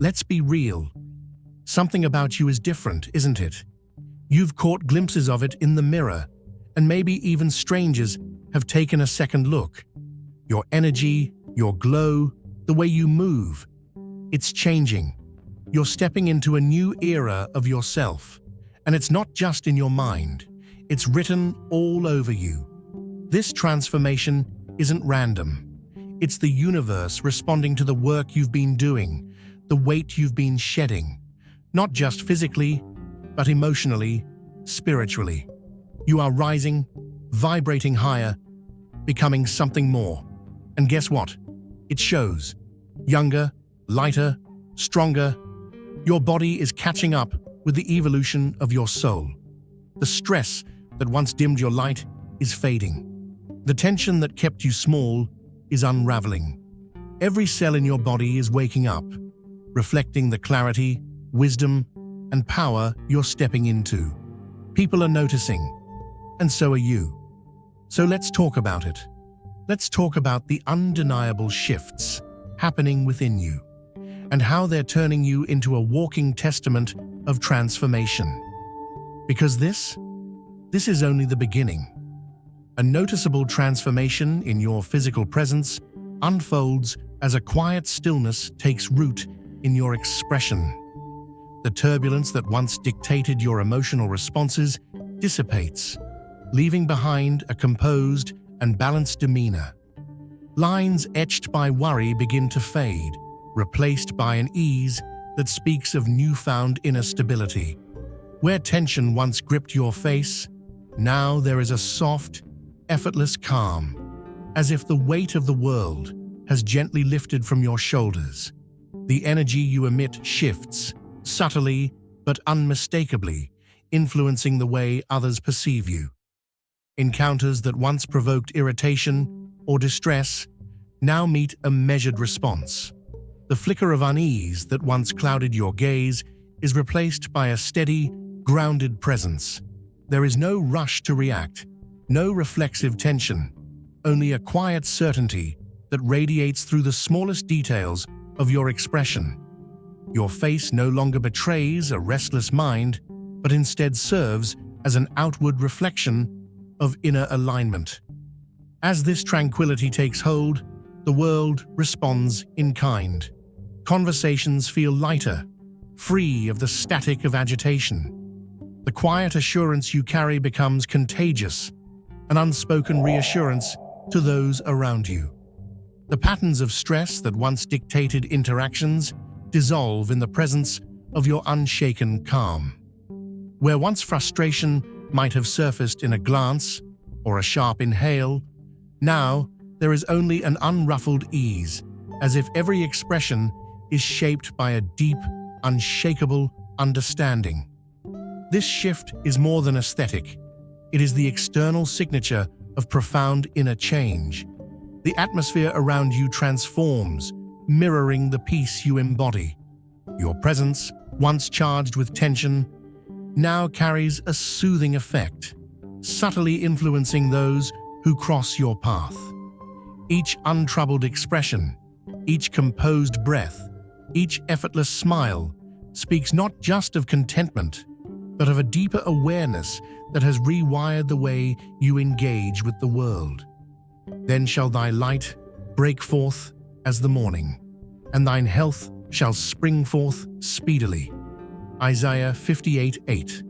let's be real. Something about you is different, isn't it? You've caught glimpses of it in the mirror, and maybe even strangers have taken a second look. Your energy, your glow, the way you move, it's changing. You're stepping into a new era of yourself, and it's not just in your mind, it's written all over you. This transformation isn't random. It's the universe responding to the work you've been doing, the weight you've been shedding, not just physically, but emotionally, spiritually. You are rising, vibrating higher, becoming something more. And guess what? It shows. Younger, lighter, stronger. Your body is catching up with the evolution of your soul. The stress that once dimmed your light is fading. The tension that kept you small is unraveling. Every cell in your body is waking up, reflecting the clarity, wisdom, and power you're stepping into. People are noticing, and so are you. So let's talk about it. Let's talk about the undeniable shifts happening within you, and how they're turning you into a walking testament of transformation. Because this is only the beginning. A noticeable transformation in your physical presence unfolds as a quiet stillness takes root in your expression. The turbulence that once dictated your emotional responses dissipates, leaving behind a composed and balanced demeanor. Lines etched by worry begin to fade, replaced by an ease that speaks of newfound inner stability. Where tension once gripped your face, now there is a soft, effortless calm, as if the weight of the world has gently lifted from your shoulders. The energy you emit shifts, subtly but unmistakably, influencing the way others perceive you. Encounters that once provoked irritation or distress now meet a measured response. The flicker of unease that once clouded your gaze is replaced by a steady, grounded presence. There is no rush to react, no reflexive tension, only a quiet certainty that radiates through the smallest details of your expression. Your face no longer betrays a restless mind, but instead serves as an outward reflection of inner alignment. As this tranquility takes hold, the world responds in kind. Conversations feel lighter, free of the static of agitation. The quiet assurance you carry becomes contagious, an unspoken reassurance to those around you. The patterns of stress that once dictated interactions dissolve in the presence of your unshaken calm. Where once frustration might have surfaced in a glance or a sharp inhale, now there is only an unruffled ease, as if every expression is shaped by a deep, unshakable understanding. This shift is more than aesthetic. It is the external signature of profound inner change. The atmosphere around you transforms, mirroring the peace you embody. Your presence, once charged with tension, now carries a soothing effect, subtly influencing those who cross your path. Each untroubled expression, each composed breath, each effortless smile speaks not just of contentment, but of a deeper awareness that has rewired the way you engage with the world. Then shall thy light break forth as the morning, and thine health shall spring forth speedily. Isaiah 58:8.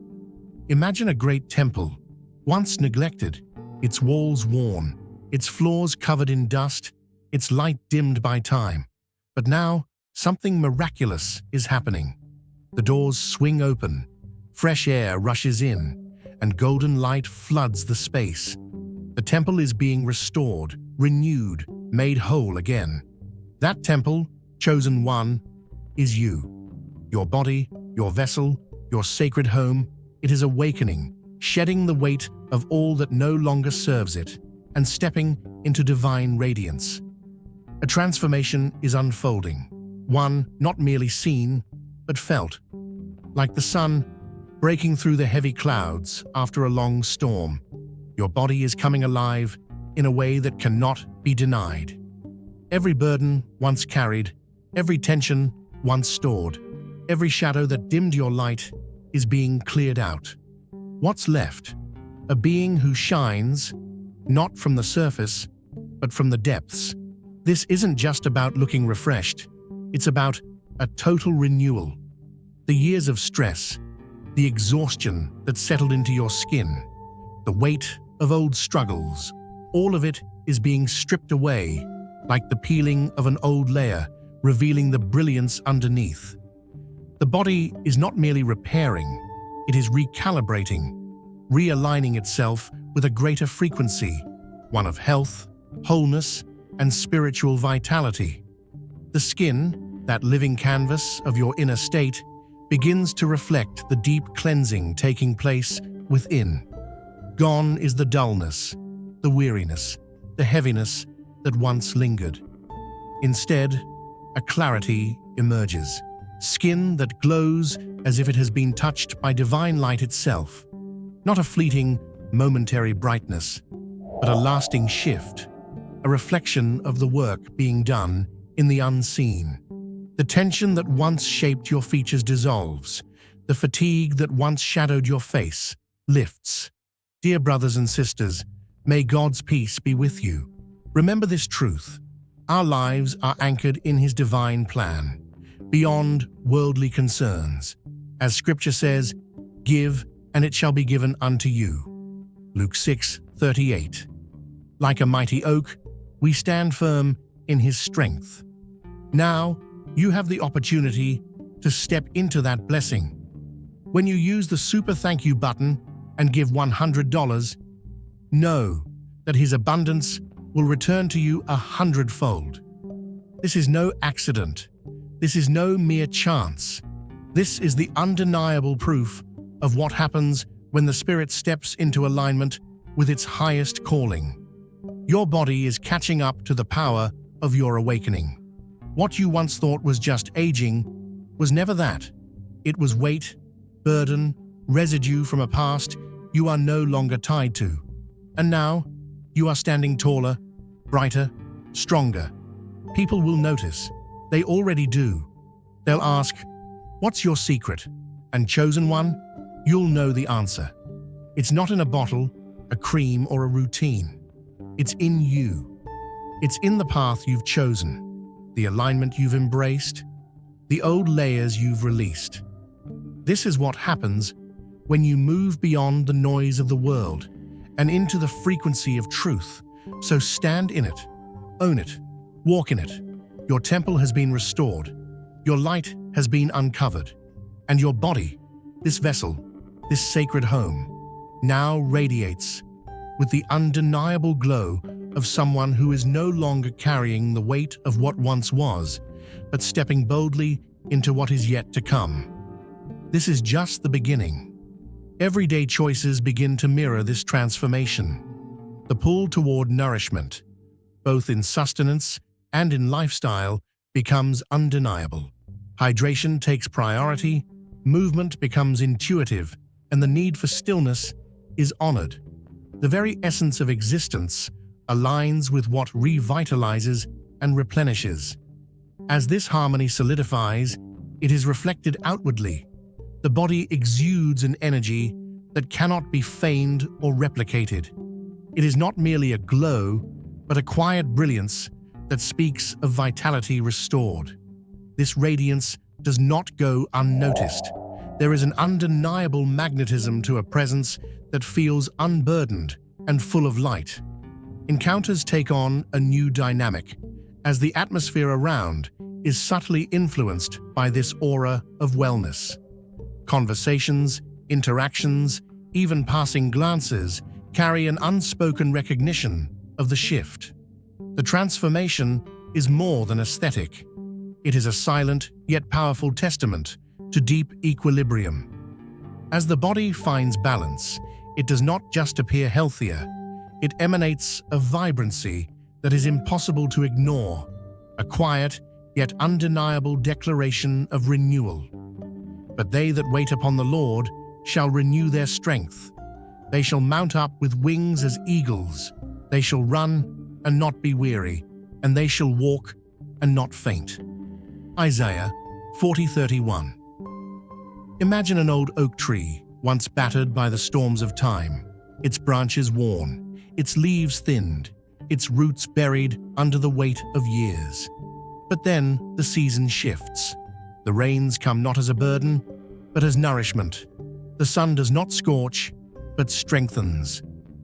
Imagine a great temple, once neglected, its walls worn, its floors covered in dust, its light dimmed by time. But now, something miraculous is happening. The doors swing open, fresh air rushes in, and golden light floods the space. The temple is being restored, renewed, made whole again. That temple, chosen one, is you. Your body, your vessel, your sacred home. It is awakening, shedding the weight of all that no longer serves it, and stepping into divine radiance. A transformation is unfolding, one not merely seen, but felt. Like the sun breaking through the heavy clouds after a long storm, your body is coming alive in a way that cannot be denied. Every burden once carried, every tension once stored. Every shadow that dimmed your light is being cleared out. What's left? A being who shines, not from the surface, but from the depths. This isn't just about looking refreshed. It's about a total renewal. The years of stress, the exhaustion that settled into your skin, the weight of old struggles, all of it is being stripped away, like the peeling of an old layer, revealing the brilliance underneath. The body is not merely repairing, it is recalibrating, realigning itself with a greater frequency, one of health, wholeness, and spiritual vitality. The skin, that living canvas of your inner state, begins to reflect the deep cleansing taking place within. Gone is the dullness, the weariness, the heaviness that once lingered. Instead, a clarity emerges, skin that glows as if it has been touched by divine light itself. Not a fleeting, momentary brightness, but a lasting shift, a reflection of the work being done in the unseen. The tension that once shaped your features dissolves. The fatigue that once shadowed your face lifts. Dear brothers and sisters, may God's peace be with you. Remember this truth. Our lives are anchored in His divine plan, beyond worldly concerns. As Scripture says, "Give, and it shall be given unto you." Luke 6:38. Like a mighty oak, we stand firm in His strength. Now, you have the opportunity to step into that blessing. When you use the super thank you button and give $100, know that His abundance will return to you 100-fold. This is no accident. This is no mere chance. This is the undeniable proof of what happens when the Spirit steps into alignment with its highest calling. Your body is catching up to the power of your awakening. What you once thought was just aging was never that. It was weight, burden, residue from a past you are no longer tied to. And now, you are standing taller, brighter, stronger. People will notice. They already do. They'll ask, "What's your secret?" And chosen one, you'll know the answer. It's not in a bottle, a cream, or a routine. It's in you. It's in the path you've chosen, the alignment you've embraced, the old layers you've released. This is what happens when you move beyond the noise of the world and into the frequency of truth. So stand in it, own it, walk in it. Your temple has been restored, your light has been uncovered, and your body, this vessel, this sacred home, now radiates with the undeniable glow of someone who is no longer carrying the weight of what once was, but stepping boldly into what is yet to come. This is just the beginning. Everyday choices begin to mirror this transformation. The pull toward nourishment, both in sustenance and in lifestyle, becomes undeniable. Hydration takes priority, movement becomes intuitive, and the need for stillness is honored. The very essence of existence aligns with what revitalizes and replenishes. As this harmony solidifies, it is reflected outwardly. The body exudes an energy that cannot be feigned or replicated. It is not merely a glow, but a quiet brilliance that speaks of vitality restored. This radiance does not go unnoticed. There is an undeniable magnetism to a presence that feels unburdened and full of light. Encounters take on a new dynamic, as the atmosphere around is subtly influenced by this aura of wellness. Conversations, interactions, even passing glances carry an unspoken recognition of the shift. The transformation is more than aesthetic. It is a silent yet powerful testament to deep equilibrium. As the body finds balance, it does not just appear healthier, it emanates a vibrancy that is impossible to ignore, a quiet yet undeniable declaration of renewal. But they that wait upon the Lord shall renew their strength. They shall mount up with wings as eagles. They shall run and not be weary, and they shall walk and not faint. Isaiah 4031. Imagine an old oak tree, once battered by the storms of time, its branches worn, its leaves thinned, its roots buried under the weight of years. But then the season shifts. The rains come not as a burden, but as nourishment. The sun does not scorch, but strengthens.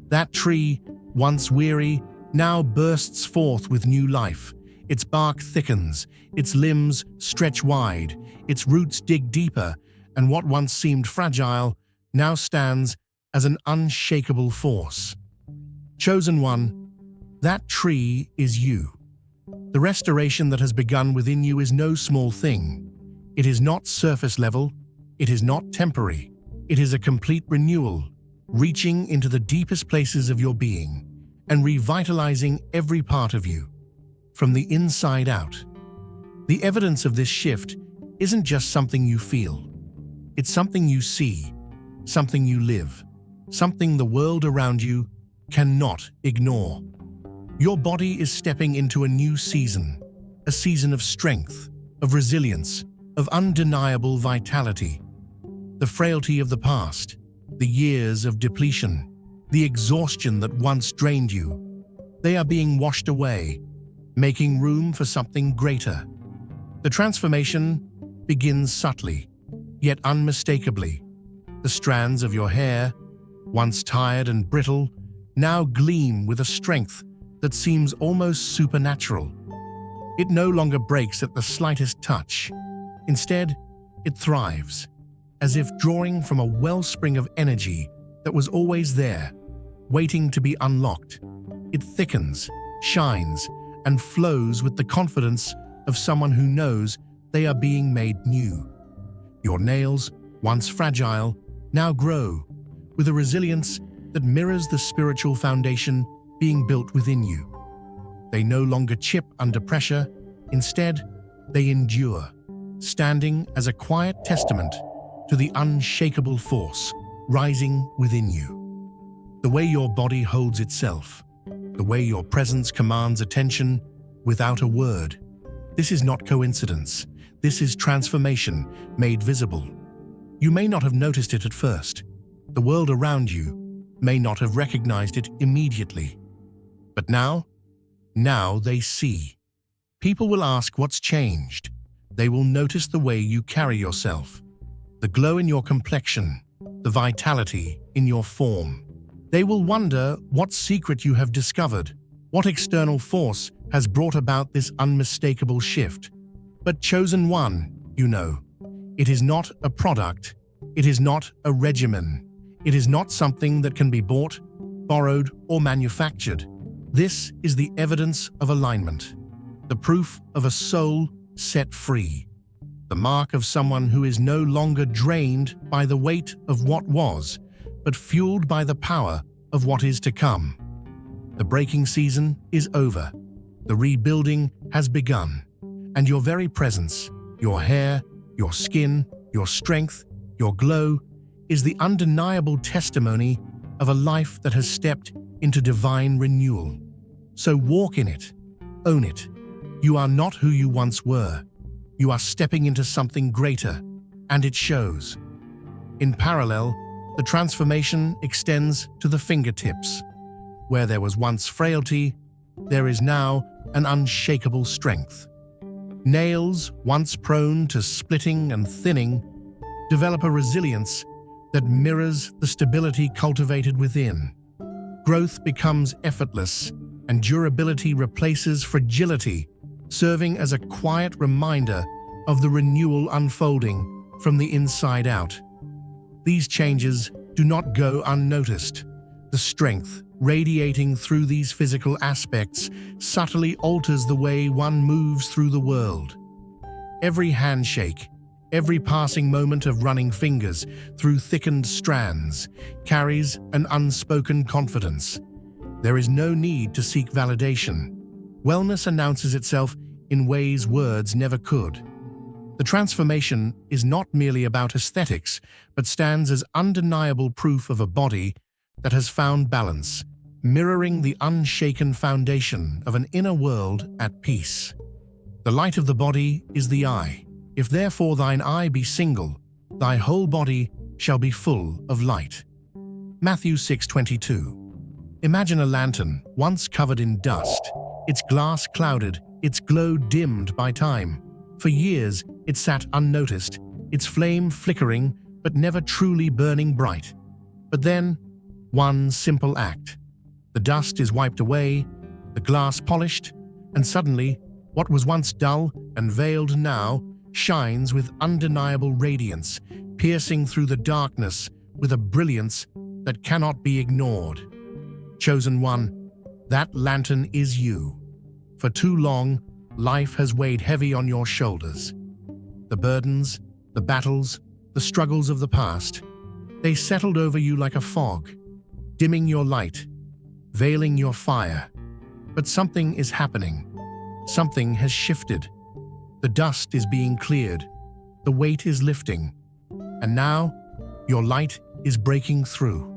That tree, once weary, now bursts forth with new life. Its bark thickens, its limbs stretch wide, its roots dig deeper, and what once seemed fragile now stands as an unshakable force. Chosen one, that tree is you. The restoration that has begun within you is no small thing. It is not surface level, it is not temporary. It is a complete renewal, reaching into the deepest places of your being and revitalizing every part of you, from the inside out. The evidence of this shift isn't just something you feel. It's something you see, something you live, something the world around you cannot ignore. Your body is stepping into a new season, a season of strength, of resilience, of undeniable vitality. The frailty of the past, the years of depletion, the exhaustion that once drained you, they are being washed away, making room for something greater. The transformation begins subtly, yet unmistakably. The strands of your hair, once tired and brittle, now gleam with a strength that seems almost supernatural. It no longer breaks at the slightest touch. Instead, it thrives, as if drawing from a wellspring of energy that was always there, waiting to be unlocked. It thickens, shines, and flows with the confidence of someone who knows they are being made new. Your nails, once fragile, now grow with a resilience that mirrors the spiritual foundation being built within you. They no longer chip under pressure, instead, they endure, standing as a quiet testament to the unshakable force rising within you. The way your body holds itself, the way your presence commands attention without a word. This is not coincidence. This is transformation made visible. You may not have noticed it at first. The world around you may not have recognized it immediately. But now they see. People will ask what's changed. They will notice the way you carry yourself, the glow in your complexion, the vitality in your form. They will wonder what secret you have discovered, what external force has brought about this unmistakable shift. But chosen one, you know, it is not a product, it is not a regimen, it is not something that can be bought, borrowed, or manufactured. This is the evidence of alignment, the proof of a soul set free, the mark of someone who is no longer drained by the weight of what was, but fueled by the power of what is to come. The breaking season is over. The rebuilding has begun. And your very presence, your hair, your skin, your strength, your glow, is the undeniable testimony of a life that has stepped into divine renewal. So walk in it, own it. You are not who you once were. You are stepping into something greater, and it shows. In parallel, the transformation extends to the fingertips. Where there was once frailty, there is now an unshakable strength. Nails, once prone to splitting and thinning, develop a resilience that mirrors the stability cultivated within. Growth becomes effortless, and durability replaces fragility, serving as a quiet reminder of the renewal unfolding from the inside out. These changes do not go unnoticed. The strength radiating through these physical aspects subtly alters the way one moves through the world. Every handshake, every passing moment of running fingers through thickened strands carries an unspoken confidence. There is no need to seek validation. Wellness announces itself in ways words never could. The transformation is not merely about aesthetics, but stands as undeniable proof of a body that has found balance, mirroring the unshaken foundation of an inner world at peace. The light of the body is the eye. If therefore thine eye be single, thy whole body shall be full of light. Matthew 6:22. Imagine a lantern once covered in dust, its glass clouded, its glow dimmed by time. For years it sat unnoticed, its flame flickering but never truly burning bright. But then, one simple act. The dust is wiped away, the glass polished, and suddenly, what was once dull and veiled now shines with undeniable radiance, piercing through the darkness with a brilliance that cannot be ignored. Chosen one, that lantern is you. For too long, life has weighed heavy on your shoulders. The burdens, the battles, the struggles of the past, they settled over you like a fog, dimming your light, veiling your fire. But something is happening. Something has shifted. The dust is being cleared. The weight is lifting. And now, your light is breaking through.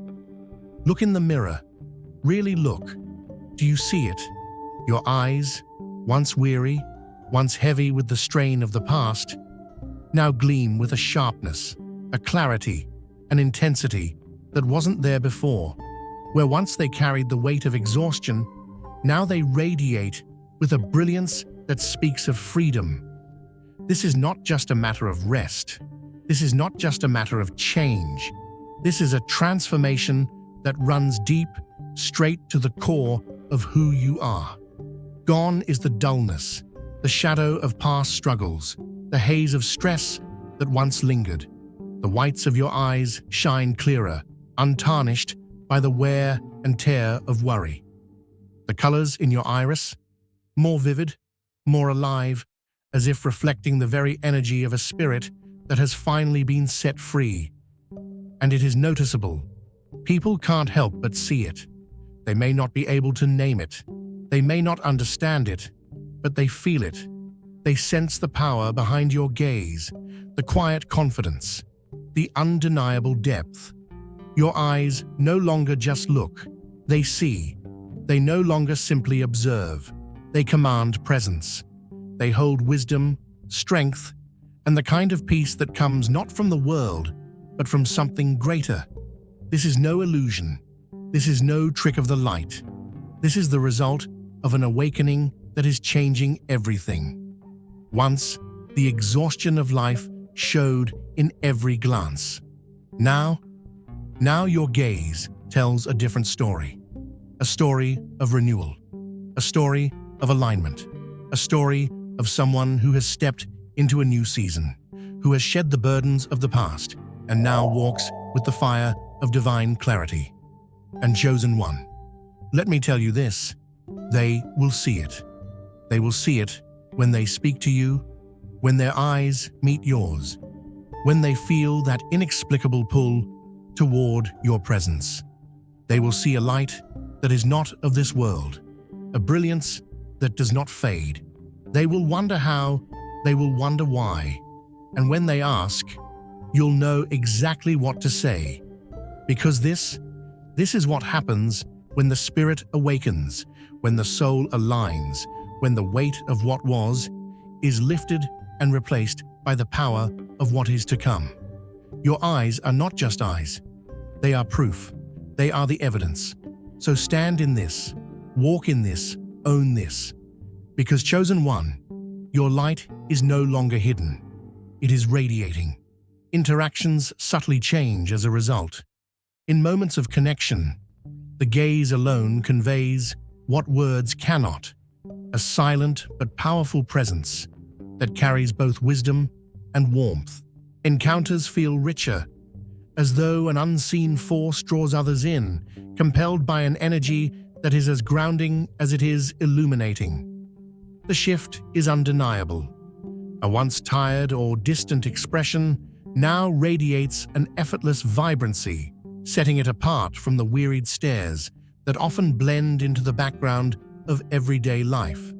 Look in the mirror. Really look. Do you see it? Your eyes, once weary, once heavy with the strain of the past, now gleam with a sharpness, a clarity, an intensity that wasn't there before. Where once they carried the weight of exhaustion, now they radiate with a brilliance that speaks of freedom. This is not just a matter of rest. This is not just a matter of change. This is a transformation that runs deep, straight to the core of who you are. Gone is the dullness, the shadow of past struggles, the haze of stress that once lingered. The whites of your eyes shine clearer, untarnished by the wear and tear of worry. The colors in your iris, more vivid, more alive, as if reflecting the very energy of a spirit that has finally been set free. And it is noticeable. People can't help but see it. They may not be able to name it. They may not understand it, but they feel it. They sense the power behind your gaze, the quiet confidence, the undeniable depth. Your eyes no longer just look, they see. They no longer simply observe. They command presence. They hold wisdom, strength, and the kind of peace that comes not from the world, but from something greater. This is no illusion. This is no trick of the light. This is the result of an awakening that is changing everything. Once, the exhaustion of life showed in every glance. Now your gaze tells a different story. A story of renewal. A story of alignment. A story of someone who has stepped into a new season, who has shed the burdens of the past, and now walks with the fire of divine clarity. And chosen one, let me tell you this, they will see it. They will see it when they speak to you, when their eyes meet yours, when they feel that inexplicable pull toward your presence. They will see a light that is not of this world, a brilliance that does not fade. They will wonder how, they will wonder why, and when they ask, you'll know exactly what to say. Because this is what happens when the spirit awakens, when the soul aligns, when the weight of what was is lifted and replaced by the power of what is to come. Your eyes are not just eyes. They are proof. They are the evidence. So stand in this, walk in this, own this. Because chosen one, your light is no longer hidden. It is radiating. Interactions subtly change as a result. In moments of connection, the gaze alone conveys what words cannot, a silent but powerful presence that carries both wisdom and warmth. Encounters feel richer, as though an unseen force draws others in, compelled by an energy that is as grounding as it is illuminating. The shift is undeniable. A once tired or distant expression now radiates an effortless vibrancy, setting it apart from the wearied stares that often blend into the background of everyday life.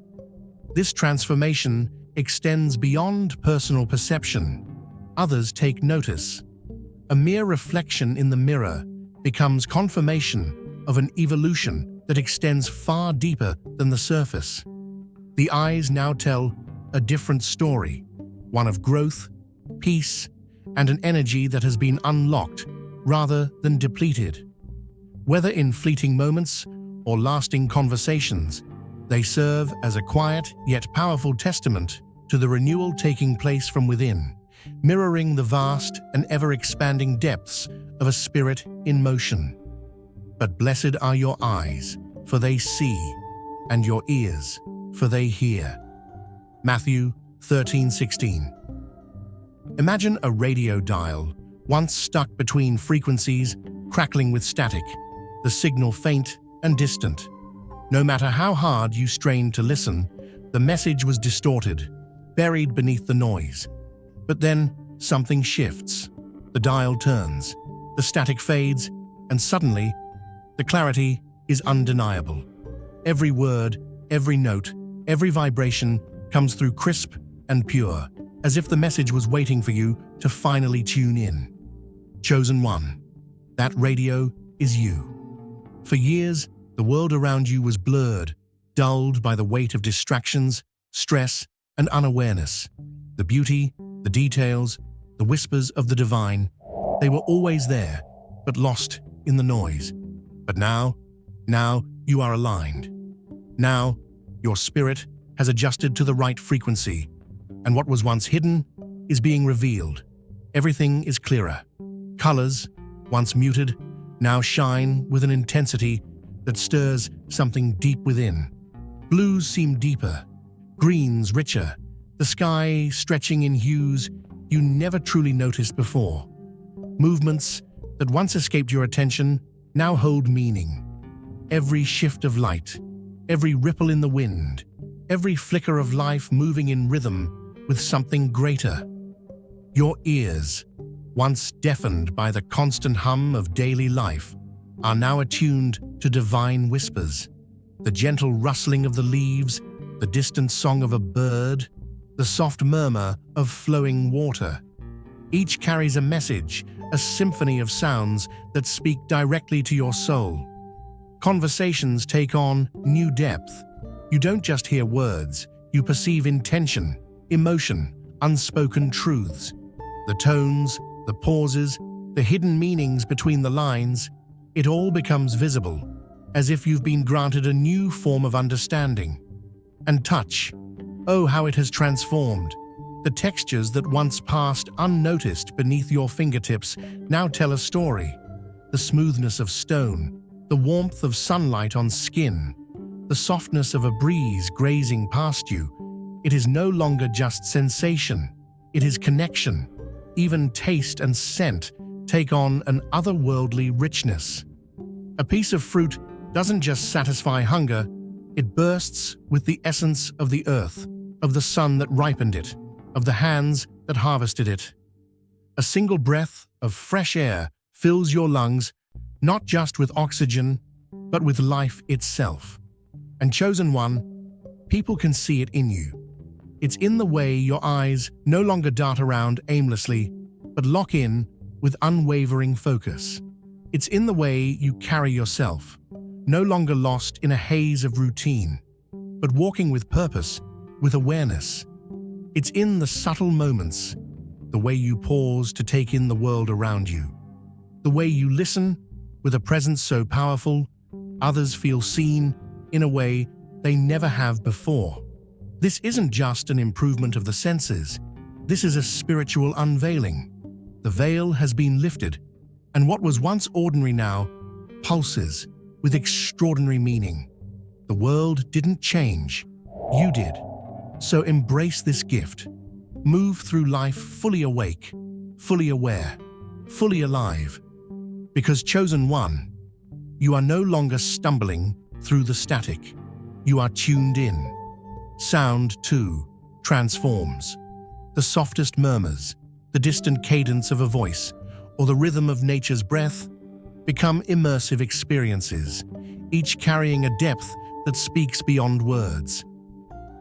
This transformation extends beyond personal perception. Others take notice. A mere reflection in the mirror becomes confirmation of an evolution that extends far deeper than the surface. The eyes now tell a different story, one of growth, peace, and an energy that has been unlocked rather than depleted. Whether in fleeting moments or lasting conversations, they serve as a quiet yet powerful testament to the renewal taking place from within, mirroring the vast and ever-expanding depths of a spirit in motion. But blessed are your eyes, for they see, and your ears, for they hear. Matthew 13:16. Imagine a radio dial, once stuck between frequencies, crackling with static, the signal faint and distant. No matter how hard you strained to listen, the message was distorted, buried beneath the noise. But then, something shifts. The dial turns, the static fades, and suddenly, the clarity is undeniable. Every word, every note, every vibration comes through crisp and pure, as if the message was waiting for you to finally tune in. Chosen one. That radio is you. For years, the world around you was blurred, dulled by the weight of distractions, stress, and unawareness. The beauty, the details, the whispers of the divine, they were always there, but lost in the noise. But now you are aligned. Now, your spirit has adjusted to the right frequency, and what was once hidden is being revealed. Everything is clearer. Colors, once muted, now shine with an intensity that stirs something deep within. Blues seem deeper, greens richer, the sky stretching in hues you never truly noticed before. Movements that once escaped your attention now hold meaning. Every shift of light, every ripple in the wind, every flicker of life moving in rhythm with something greater. Your ears, once deafened by the constant hum of daily life, are now attuned to divine whispers. The gentle rustling of the leaves, the distant song of a bird, the soft murmur of flowing water. Each carries a message, a symphony of sounds that speak directly to your soul. Conversations take on new depth. You don't just hear words, you perceive intention, emotion, unspoken truths. The tones, the pauses, the hidden meanings between the lines, it all becomes visible, as if you've been granted a new form of understanding. And touch, oh how it has transformed. The textures that once passed unnoticed beneath your fingertips now tell a story. The smoothness of stone, the warmth of sunlight on skin, the softness of a breeze grazing past you. It is no longer just sensation, it is connection. Even taste and scent take on an otherworldly richness. A piece of fruit doesn't just satisfy hunger, it bursts with the essence of the earth, of the sun that ripened it, of the hands that harvested it. A single breath of fresh air fills your lungs, not just with oxygen, but with life itself. And chosen one, people can see it in you. It's in the way your eyes no longer dart around aimlessly, but lock in with unwavering focus. It's in the way you carry yourself, no longer lost in a haze of routine, but walking with purpose, with awareness. It's in the subtle moments, the way you pause to take in the world around you, the way you listen with a presence so powerful, others feel seen in a way they never have before. This isn't just an improvement of the senses, this is a spiritual unveiling. The veil has been lifted, and what was once ordinary now pulses with extraordinary meaning. The world didn't change, you did. So embrace this gift. Move through life fully awake, fully aware, fully alive. Because chosen one, you are no longer stumbling through the static. You are tuned in. Sound, too, transforms. The softest murmurs, the distant cadence of a voice, or the rhythm of nature's breath become immersive experiences, each carrying a depth that speaks beyond words.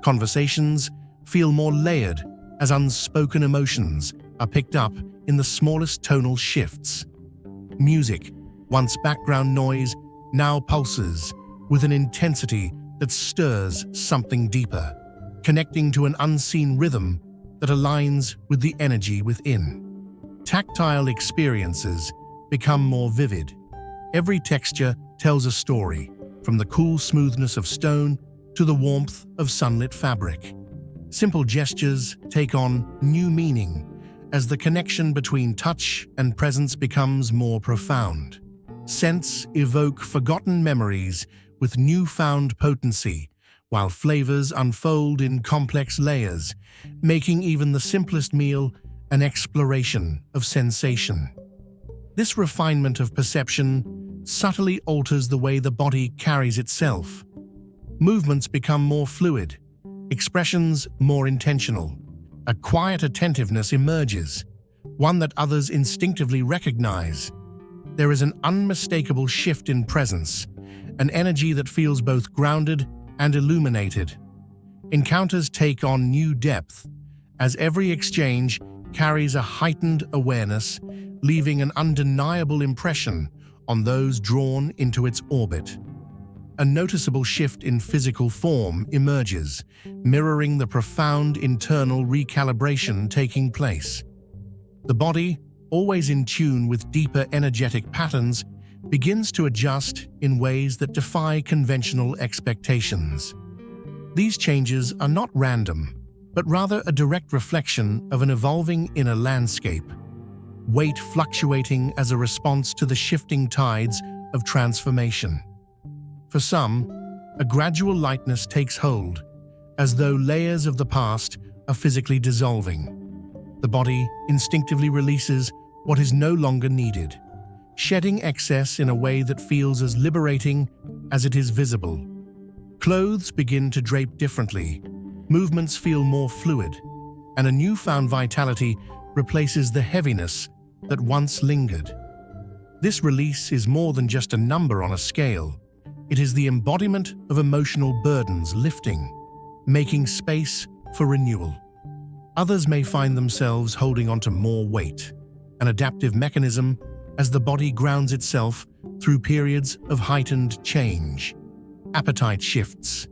Conversations feel more layered as unspoken emotions are picked up in the smallest tonal shifts. Music, once background noise, now pulses with an intensity that stirs something deeper, connecting to an unseen rhythm that aligns with the energy within. Tactile experiences become more vivid. Every texture tells a story, from the cool smoothness of stone to the warmth of sunlit fabric. Simple gestures take on new meaning as the connection between touch and presence becomes more profound. Scents evoke forgotten memories with newfound potency, while flavors unfold in complex layers, making even the simplest meal an exploration of sensation. This refinement of perception subtly alters the way the body carries itself. Movements become more fluid, expressions more intentional. A quiet attentiveness emerges, one that others instinctively recognize. There is an unmistakable shift in presence, an energy that feels both grounded and illuminated. Encounters take on new depth, as every exchange carries a heightened awareness, leaving an undeniable impression on those drawn into its orbit. A noticeable shift in physical form emerges, mirroring the profound internal recalibration taking place. The body, always in tune with deeper energetic patterns, begins to adjust in ways that defy conventional expectations. These changes are not random, but rather a direct reflection of an evolving inner landscape, weight fluctuating as a response to the shifting tides of transformation. For some, a gradual lightness takes hold, as though layers of the past are physically dissolving. The body instinctively releases what is no longer needed, shedding excess in a way that feels as liberating as it is visible. Clothes begin to drape differently, movements feel more fluid, and a newfound vitality replaces the heaviness that once lingered. This release is more than just a number on a scale. It is the embodiment of emotional burdens lifting, making space for renewal. Others may find themselves holding onto more weight, an adaptive mechanism as the body grounds itself through periods of heightened change. Appetite shifts.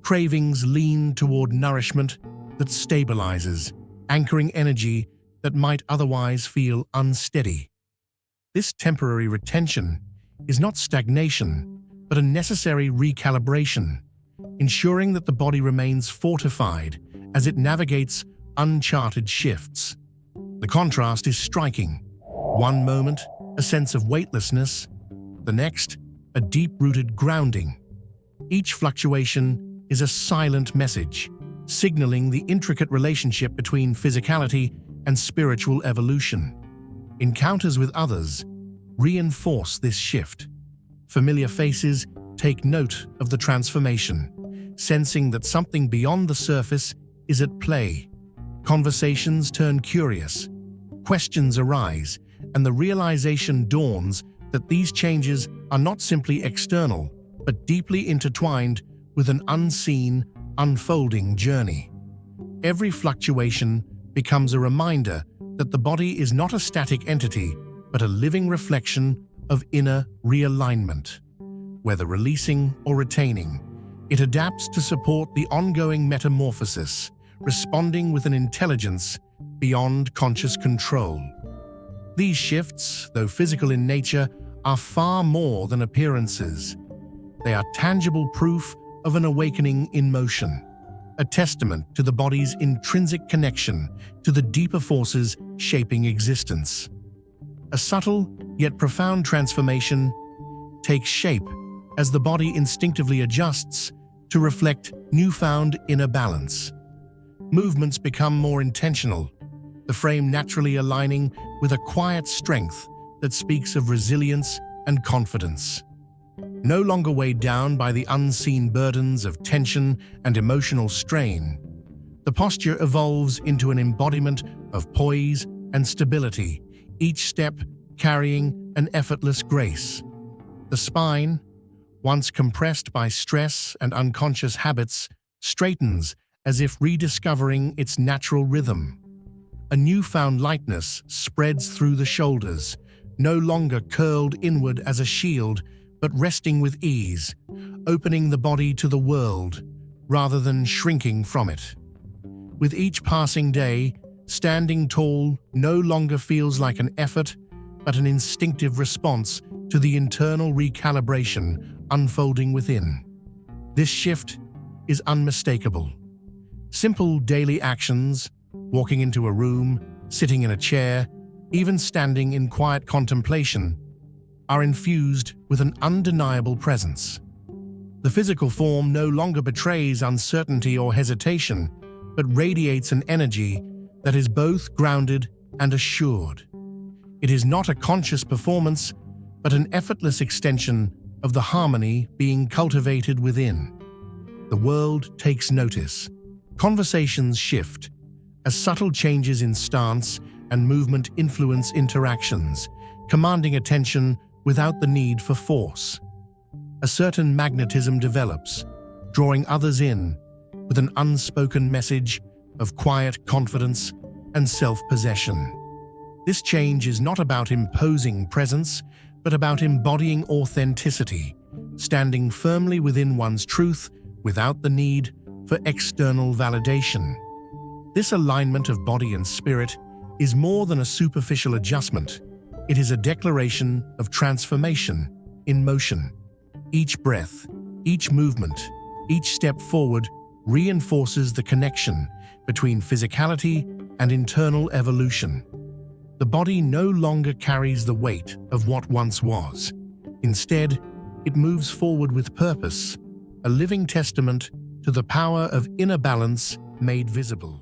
Cravings lean toward nourishment that stabilizes, anchoring energy that might otherwise feel unsteady. This temporary retention is not stagnation, but a necessary recalibration, ensuring that the body remains fortified as it navigates uncharted shifts. The contrast is striking. One moment, a sense of weightlessness; the next, a deep-rooted grounding. Each fluctuation is a silent message, signaling the intricate relationship between physicality and spiritual evolution. Encounters with others reinforce this shift. Familiar faces take note of the transformation, sensing that something beyond the surface is at play. Conversations turn curious, questions arise, and the realization dawns that these changes are not simply external, but deeply intertwined with an unseen, unfolding journey. Every fluctuation becomes a reminder that the body is not a static entity, but a living reflection of inner realignment. Whether releasing or retaining, it adapts to support the ongoing metamorphosis, responding with an intelligence beyond conscious control. These shifts, though physical in nature, are far more than appearances. They are tangible proof of an awakening in motion, a testament to the body's intrinsic connection to the deeper forces shaping existence. A subtle yet profound transformation takes shape as the body instinctively adjusts to reflect newfound inner balance. Movements become more intentional, the frame naturally aligning with a quiet strength that speaks of resilience and confidence. No longer weighed down by the unseen burdens of tension and emotional strain, the posture evolves into an embodiment of poise and stability, each step carrying an effortless grace. The spine, once compressed by stress and unconscious habits, straightens as if rediscovering its natural rhythm. A newfound lightness spreads through the shoulders, no longer curled inward as a shield, but resting with ease, opening the body to the world rather than shrinking from it. With each passing day, standing tall no longer feels like an effort, but an instinctive response to the internal recalibration unfolding within. This shift is unmistakable. Simple daily actions, walking into a room, sitting in a chair, even standing in quiet contemplation, are infused with an undeniable presence. The physical form no longer betrays uncertainty or hesitation, but radiates an energy that is both grounded and assured. It is not a conscious performance, but an effortless extension of the harmony being cultivated within. The world takes notice. Conversations shift, as subtle changes in stance and movement influence interactions, commanding attention without the need for force. A certain magnetism develops, drawing others in with an unspoken message of quiet confidence and self-possession. This change is not about imposing presence, but about embodying authenticity, standing firmly within one's truth without the need for external validation. This alignment of body and spirit is more than a superficial adjustment. It is a declaration of transformation in motion. Each breath, each movement, each step forward reinforces the connection between physicality and internal evolution. The body no longer carries the weight of what once was. Instead, it moves forward with purpose, a living testament to the power of inner balance made visible.